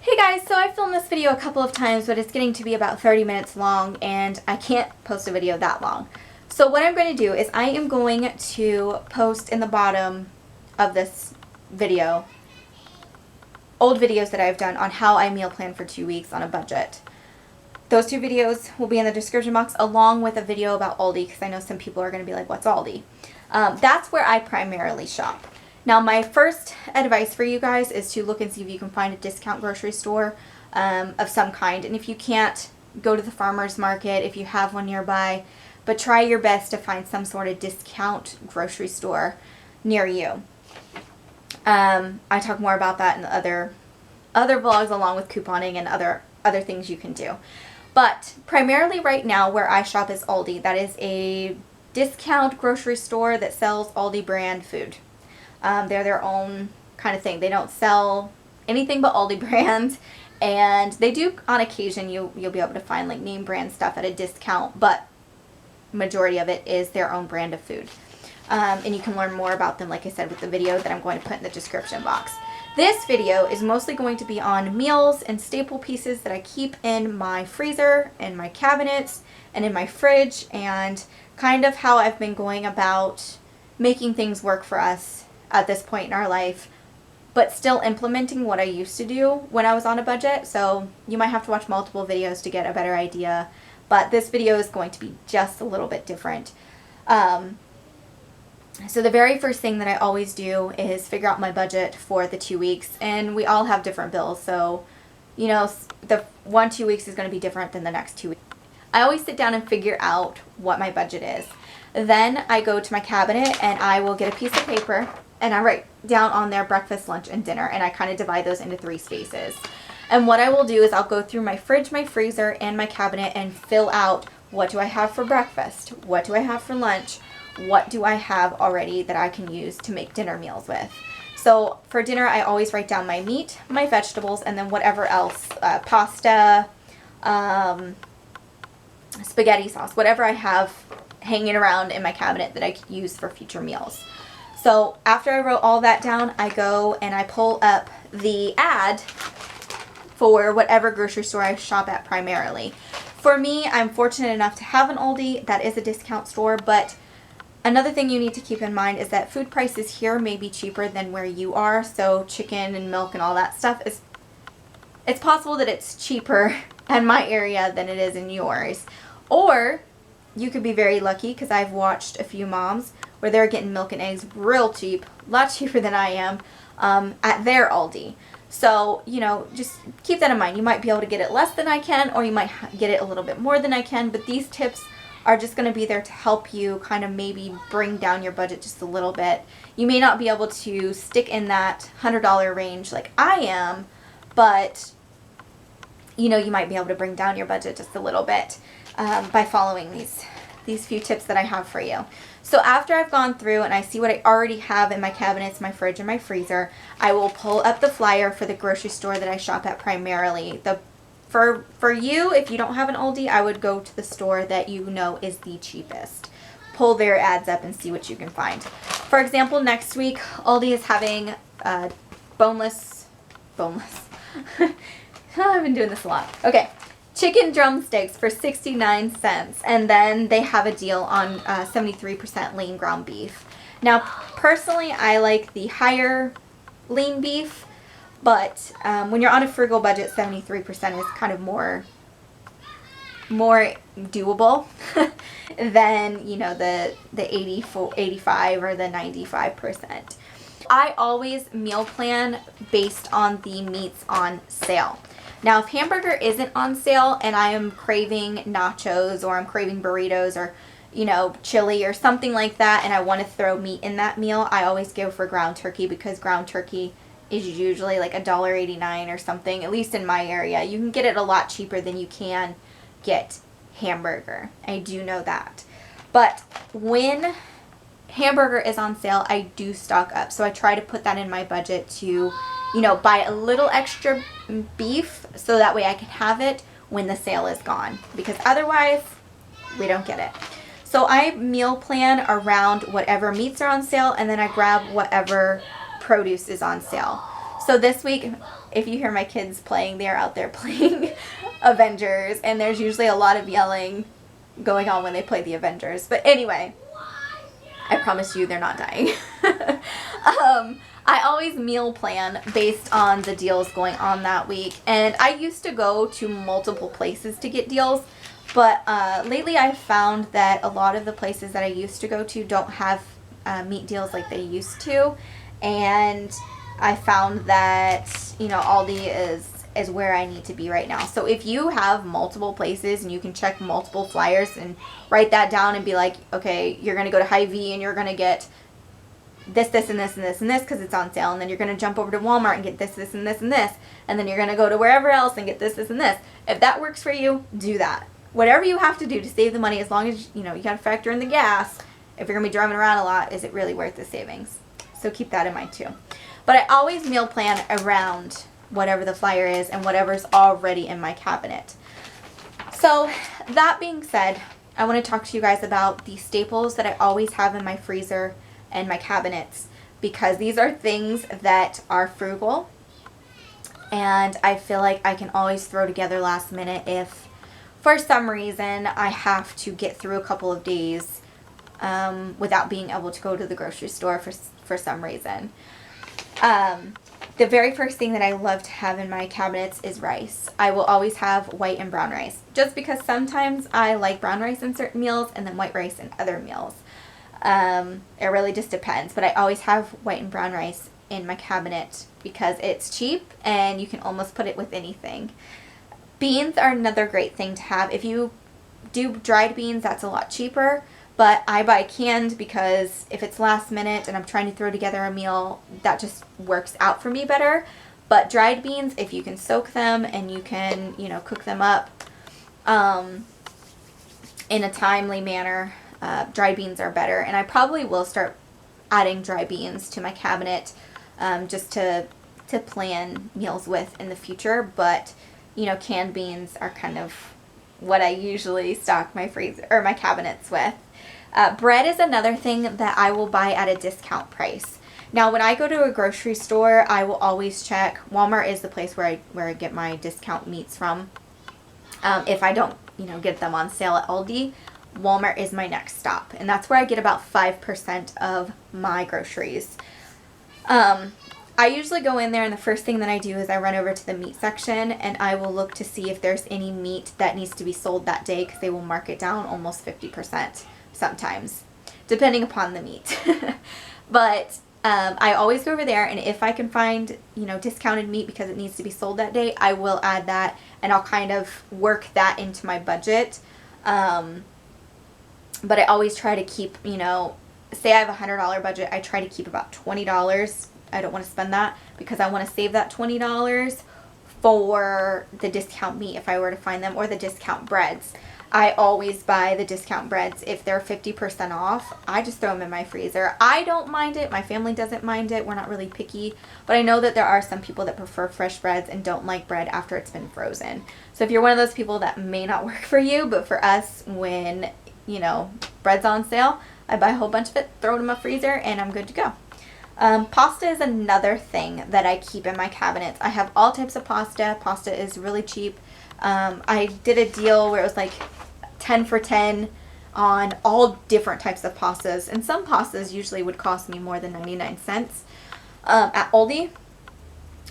Hey guys, so I filmed this video a couple of times, but it's getting to be about 30 minutes long and I can't post a video that long. So what I'm going to do is I am going to post in the bottom of this video old videos that I've done on how I meal plan for 2 weeks on a budget. Those two videos will be in the description box along with a video about Aldi, because I know some people are going to be like, what's Aldi? That's where I primarily shop. Now, my first advice for you guys is to look and see if you can find a discount grocery store of some kind. And if you can't, go to the farmer's market if you have one nearby. But try your best to find some sort of discount grocery store near you. I talk more about that in the other vlogs, along with couponing and other things you can do. But primarily right now where I shop is Aldi. That is a discount grocery store that sells Aldi brand food. They're their own kind of thing. They don't sell anything but Aldi brand, and they do on occasion you'll be able to find like name brand stuff at a discount, but majority of it is their own brand of food. And you can learn more about them, like I said, with the video that I'm going to put in the description box. This video is mostly going to be on meals and staple pieces that I keep in my freezer, in my cabinets, and in my fridge, and kind of how I've been going about making things work for us at this point in our life, but still implementing what I used to do when I was on a budget. So you might have to watch multiple videos to get a better idea, but this video is going to be just a little bit different. So the very first thing that I always do is figure out my budget for the 2 weeks, and we all have different bills, so you know, the 2 weeks is going to be different than the next 2 weeks. I always sit down and figure out what my budget is. Then I go to my cabinet and I will get a piece of paper and I write down on there breakfast, lunch, and dinner, and I kind of divide those into 3 spaces. And what I will do is I'll go through my fridge, my freezer, and my cabinet and fill out, what do I have for breakfast? What do I have for lunch? What do I have already that I can use to make dinner meals with? So for dinner, I always write down my meat, my vegetables, and then whatever else, pasta, spaghetti sauce, whatever I have hanging around in my cabinet that I could use for future meals. So after I wrote all that down, I go and I pull up the ad for whatever grocery store I shop at primarily. For me, I'm fortunate enough to have an Aldi that is a discount store, but another thing you need to keep in mind is that food prices here may be cheaper than where you are. So chicken and milk and all that stuff it's possible that it's cheaper in my area than it is in yours. Or you could be very lucky, because I've watched a few moms where they're getting milk and eggs real cheap, a lot cheaper than I am, at their Aldi. So, you know, just keep that in mind. You might be able to get it less than I can, or you might get it a little bit more than I can, but these tips are just going to be there to help you kind of maybe bring down your budget just a little bit. You may not be able to stick in that $100 range like I am, but you know, you might be able to bring down your budget just a little bit by following these few tips that I have for you. So after I've gone through and I see what I already have in my cabinets, my fridge, and my freezer, I will pull up the flyer for the grocery store that I shop at primarily. For you, if you don't have an Aldi, I would go to the store that you know is the cheapest. Pull their ads up and see what you can find. For example, next week, Aldi is having boneless. I've been doing this a lot. Okay. Chicken drumsticks for 69 cents. And then they have a deal on 73% lean ground beef. Now, personally, I like the higher lean beef. But when you're on a frugal budget, 73% is kind of more doable than, you know, the 85 or the 95%. I always meal plan based on the meats on sale. Now, if hamburger isn't on sale and I am craving nachos, or I'm craving burritos, or, you know, chili or something like that, and I want to throw meat in that meal, I always go for ground turkey, because ground turkey is usually like $1.89 or something, at least in my area. You can get it a lot cheaper than you can get hamburger. I do know that. But when hamburger is on sale, I do stock up. So I try to put that in my budget to, you know, buy a little extra beef so that way I can have it when the sale is gone, because otherwise we don't get it. So I meal plan around whatever meats are on sale, and then I grab whatever produce is on sale. So this week, if you hear my kids playing, they are out there playing Avengers, and there's usually a lot of yelling going on when they play the Avengers. But anyway, I promise you they're not dying. I always meal plan based on the deals going on that week. And I used to go to multiple places to get deals. But lately I've found that a lot of the places that I used to go to don't have meat deals like they used to. And I found that, you know, Aldi is where I need to be right now. So if you have multiple places and you can check multiple flyers and write that down and be like, okay, you're going to go to Hy-Vee and you're going to get this, and this, and this, and this because it's on sale. And then you're going to jump over to Walmart and get this, and this, and this. And then you're going to go to wherever else and get this, and this. If that works for you, do that. Whatever you have to do to save the money, as long as, you know, you got to factor in the gas. If you're going to be driving around a lot, is it really worth the savings? So keep that in mind too. But I always meal plan around whatever the flyer is and whatever's already in my cabinet. So that being said, I want to talk to you guys about the staples that I always have in my freezer and my cabinets, because these are things that are frugal and I feel like I can always throw together last minute if for some reason I have to get through a couple of days without being able to go to the grocery store for some reason. The very first thing that I love to have in my cabinets is rice. I will always have white and brown rice, just because sometimes I like brown rice in certain meals and then white rice in other meals. It really just depends, but I always have white and brown rice in my cabinet because it's cheap and you can almost put it with anything. Beans are another great thing to have. If you do dried beans, that's a lot cheaper. But I buy canned because if it's last minute and I'm trying to throw together a meal, that just works out for me better. But dried beans, if you can soak them and you can, you know, cook them up in a timely manner, dried beans are better. And I probably will start adding dry beans to my cabinet just to plan meals with in the future. But, you know, canned beans are kind of what I usually stock my freezer or my cabinets with. Bread is another thing that I will buy at a discount price. Now, when I go to a grocery store, I will always check. Walmart is the place where I get my discount meats from. If I don't, you know, get them on sale at Aldi, Walmart is my next stop, and that's where I get about 5% of my groceries. I usually go in there, and the first thing that I do is I run over to the meat section, and I will look to see if there's any meat that needs to be sold that day, because they will mark it down almost 50%. Sometimes, depending upon the meat. But I always go over there, and if I can find, you know, discounted meat because it needs to be sold that day, I will add that, and I'll kind of work that into my budget. But I always try to keep, you know, say I have a $100 budget, I try to keep about $20. I don't want to spend that because I want to save that $20 for the discount meat if I were to find them, or the discount breads. I always buy the discount breads. If they're 50% off, I just throw them in my freezer. I don't mind it. My family doesn't mind it. We're not really picky. But I know that there are some people that prefer fresh breads and don't like bread after it's been frozen. So if you're one of those people, that may not work for you. But for us, when, you know, bread's on sale, I buy a whole bunch of it, throw it in my freezer, and I'm good to go. Pasta is another thing that I keep in my cabinets. I have all types of pasta. Pasta is really cheap. I did a deal where it was like 10 for 10 on all different types of pastas, and some pastas usually would cost me more than 99 cents at Aldi.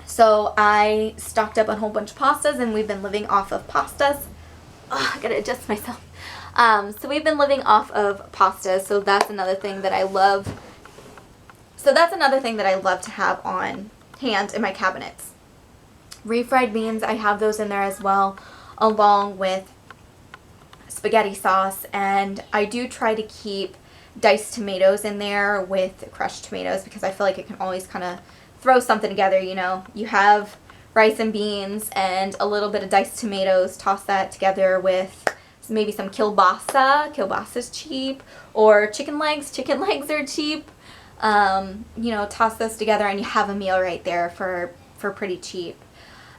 So I stocked up on a whole bunch of pastas, and we've been living off of pastas. Oh, I gotta adjust myself. So we've been living off of pastas, so that's another thing that I love. So that's another thing that I love to have on hand in my cabinets. Refried beans, I have those in there as well, along with spaghetti sauce, and I do try to keep diced tomatoes in there with crushed tomatoes because I feel like it can always kind of throw something together, you know. You have rice and beans and a little bit of diced tomatoes, toss that together with maybe some kielbasa. Kielbasa's cheap, or chicken legs. Chicken legs are cheap. You know, toss those together and you have a meal right there for pretty cheap.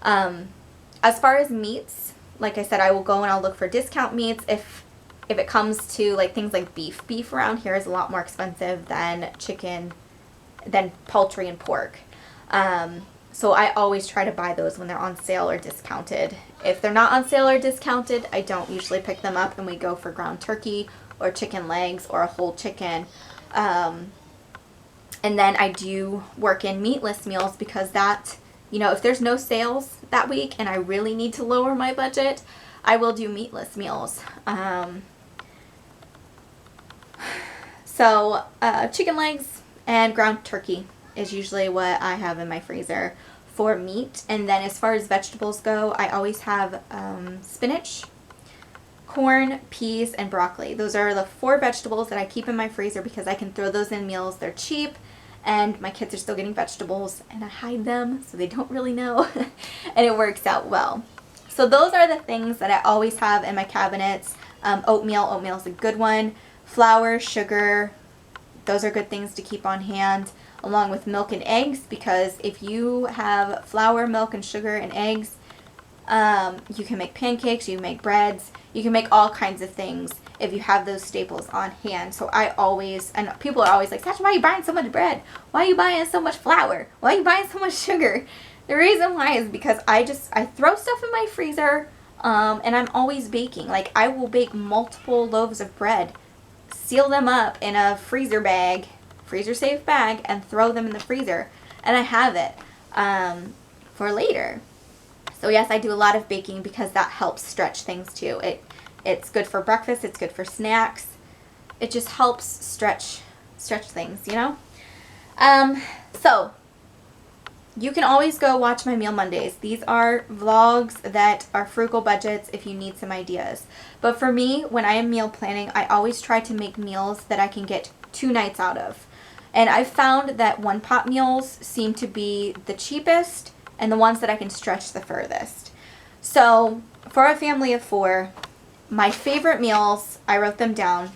As far as meats, like I said, I will go and I'll look for discount meats. If it comes to like things like beef. Beef around here is a lot more expensive than chicken, than poultry and pork. So I always try to buy those when they're on sale or discounted. If they're not on sale or discounted, I don't usually pick them up, and we go for ground turkey or chicken legs or a whole chicken. And then I do work in meatless meals because that, you know, if there's no sales that week and I really need to lower my budget, I will do meatless meals. So chicken legs and ground turkey is usually what I have in my freezer for meat. And then as far as vegetables go, I always have spinach, corn, peas, and broccoli. Those are the 4 vegetables that I keep in my freezer because I can throw those in meals. They're cheap, and my kids are still getting vegetables, and I hide them so they don't really know, and it works out well. So those are the things that I always have in my cabinets. Oatmeal is a good one. Flour, sugar, those are good things to keep on hand, along with milk and eggs, because if you have flour, milk, and sugar and eggs, you can make pancakes, you can make breads, you can make all kinds of things if you have those staples on hand. So I always, and people are always like, Sasha, why are you buying so much bread? Why are you buying so much flour? Why are you buying so much sugar? The reason why is because I throw stuff in my freezer, and I'm always baking. Like, I will bake multiple loaves of bread, seal them up in a freezer safe bag, and throw them in the freezer, and I have it for later. So yes, I do a lot of baking because that helps stretch things too. It's good for breakfast, it's good for snacks. It just helps stretch things, you know? So you can always go watch my Meal Mondays. These are vlogs that are frugal budgets if you need some ideas. But for me, when I am meal planning, I always try to make meals that I can get 2 nights out of. And I've found that one pot meals seem to be the cheapest and the ones that I can stretch the furthest. So for a family of 4, my favorite meals, I wrote them down,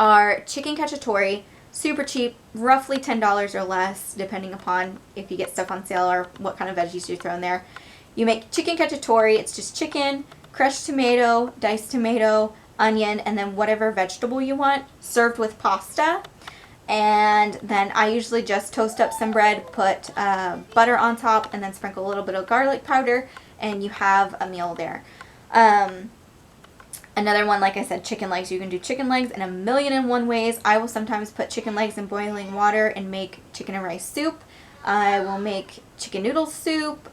are chicken cacciatore, super cheap, roughly $10 or less, depending upon if you get stuff on sale or what kind of veggies you throw in there. You make chicken cacciatore, it's just chicken, crushed tomato, diced tomato, onion, and then whatever vegetable you want, served with pasta. And then I usually just toast up some bread, put butter on top, and then sprinkle a little bit of garlic powder, and you have a meal there. Another one, like I said, chicken legs. You can do chicken legs in a million and one ways. I will sometimes put chicken legs in boiling water and make chicken and rice soup. I will make chicken noodle soup.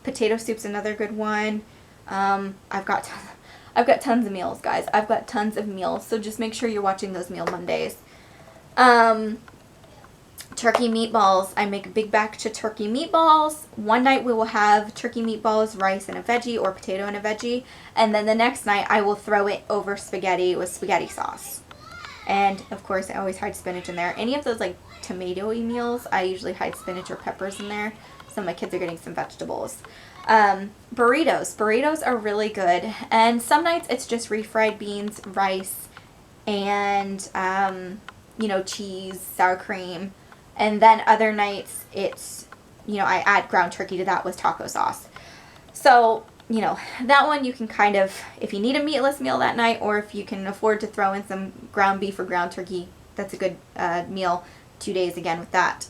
Potato soup's another good one. I've got tons of meals, guys. I've got tons of meals. So just make sure you're watching those Meal Mondays. Turkey meatballs. I make a big batch of turkey meatballs. One night we will have turkey meatballs, rice, and a veggie, or potato and a veggie. And then the next night I will throw it over spaghetti with spaghetti sauce. And of course I always hide spinach in there. Any of those like tomato-y meals, I usually hide spinach or peppers in there. So my kids are getting some vegetables. Burritos. Burritos are really good. And some nights it's just refried beans, rice, and cheese, sour cream. And then other nights it's, I add ground turkey to that with taco sauce. So, that one you can kind of, if you need a meatless meal that night, or if you can afford to throw in some ground beef or ground turkey, that's a good meal 2 days again with that.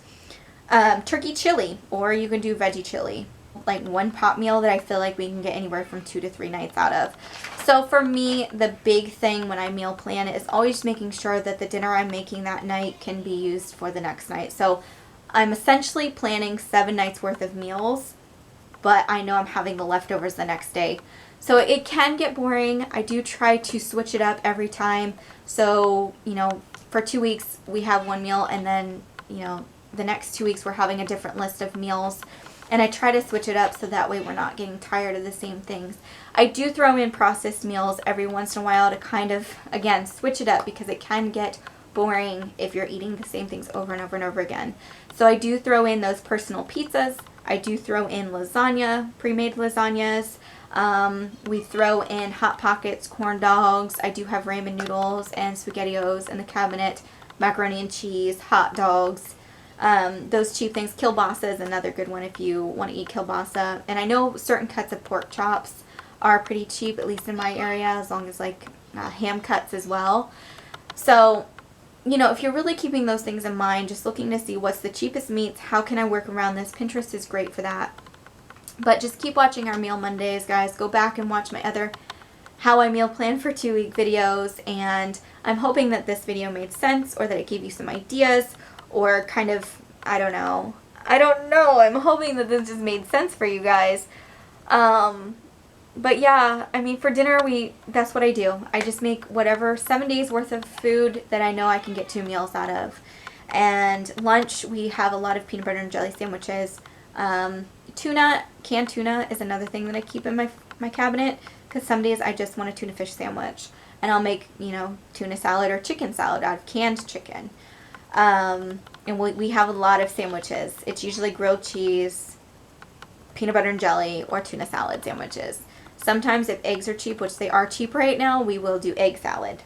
Turkey chili, or you can do veggie chili. Like one pot meal that I feel like we can get anywhere from 2 to 3 nights out of. So for me, the big thing when I meal plan is always making sure that the dinner I'm making that night can be used for the next night. So I'm essentially planning 7 nights worth of meals, but I know I'm having the leftovers the next day. So it can get boring. I do try to switch it up every time. So, for 2 weeks we have one meal, and then, the next 2 weeks we're having a different list of meals. And I try to switch it up so that way we're not getting tired of the same things. I do throw in processed meals every once in a while to kind of, again, switch it up, because it can get boring if you're eating the same things over and over and over again. So I do throw in those personal pizzas. I do throw in lasagna, pre-made lasagnas. We throw in Hot Pockets, corn dogs. I do have ramen noodles and SpaghettiOs in the cabinet, macaroni and cheese, hot dogs. Those cheap things. Kielbasa is another good one if you want to eat kielbasa. And I know certain cuts of pork chops are pretty cheap, at least in my area, as long as ham cuts as well. So you know, if you're really keeping those things in mind, just looking to see what's the cheapest meats, how can I work around this, Pinterest is great for that. But just keep watching our Meal Mondays, guys. Go back and watch my other How I Meal Plan for 2 Week videos, and I'm hoping that this video made sense, or that it gave you some ideas, or kind of, I don't know, I'm hoping that this just made sense for you guys. But yeah, I mean, for dinner, that's what I do. I just make whatever 7 days worth of food that I know I can get 2 meals out of. And lunch, we have a lot of peanut butter and jelly sandwiches. Tuna, canned tuna is another thing that I keep in my cabinet, because some days I just want a tuna fish sandwich. And I'll make, you know, tuna salad or chicken salad out of canned chicken. And we have a lot of sandwiches. It's usually grilled cheese, peanut butter and jelly, or tuna salad sandwiches. Sometimes if eggs are cheap, which they are cheap right now, we will do egg salad.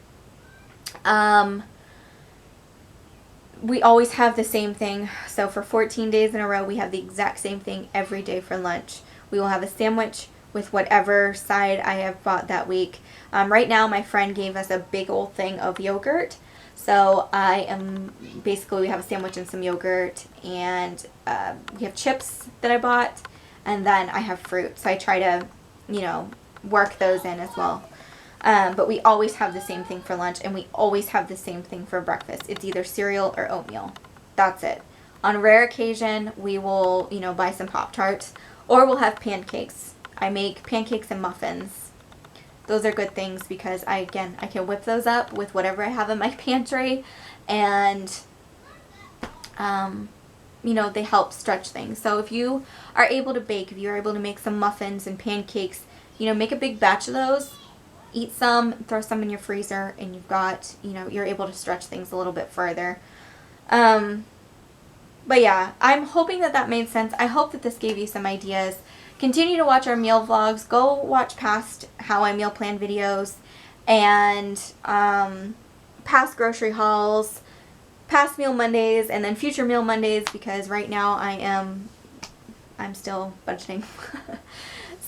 We always have the same thing. So for 14 days in a row, we have the exact same thing every day for lunch. We will have a sandwich with whatever side I have bought that week. Right now, my friend gave us a big old thing of yogurt. So we have a sandwich and some yogurt, and we have chips that I bought, and then I have fruit. So I try to, you know, work those in as well. But we always have the same thing for lunch, and we always have the same thing for breakfast. It's either cereal or oatmeal. That's it. On a rare occasion, we will, you know, buy some Pop-Tarts, or we'll have pancakes. I make pancakes and muffins. Those are good things because I can whip those up with whatever I have in my pantry, and you know, they help stretch things. So if you are able to bake, if you're able to make some muffins and pancakes, you know, make a big batch of those, eat some, throw some in your freezer, and you've got, you know, you're able to stretch things a little bit further. But yeah, I'm hoping that made sense. I hope that this gave you some ideas. Continue to watch our meal vlogs. Go watch past How I Meal Plan videos, and past grocery hauls, past Meal Mondays, and then future Meal Mondays, because right now I'm still budgeting.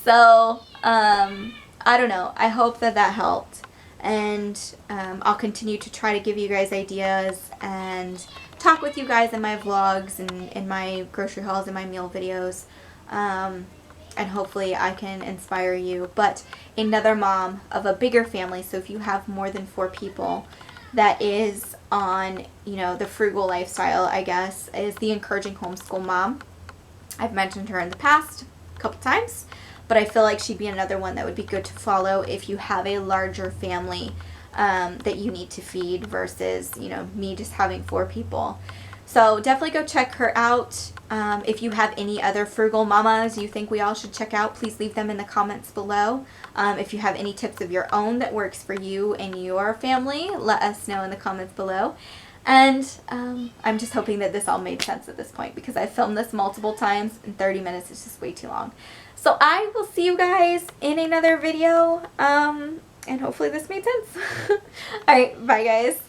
So, I don't know. I hope that helped, and I'll continue to try to give you guys ideas and talk with you guys in my vlogs and in my grocery hauls and my meal videos. And hopefully I can inspire you. But another mom of a bigger family, so if you have more than 4 people, that is on, you know, the frugal lifestyle, I guess, is the Encouraging Homeschool Mom. I've mentioned her in the past a couple times, but I feel like she'd be another one that would be good to follow if you have a larger family that you need to feed versus, you know, me just having 4 people. So definitely go check her out. If you have any other frugal mamas you think we all should check out, please leave them in the comments below. If you have any tips of your own that works for you and your family, let us know in the comments below. And I'm just hoping that this all made sense at this point, because I've filmed this multiple times and 30 minutes is just way too long. So I will see you guys in another video, and hopefully this made sense. Alright, bye guys.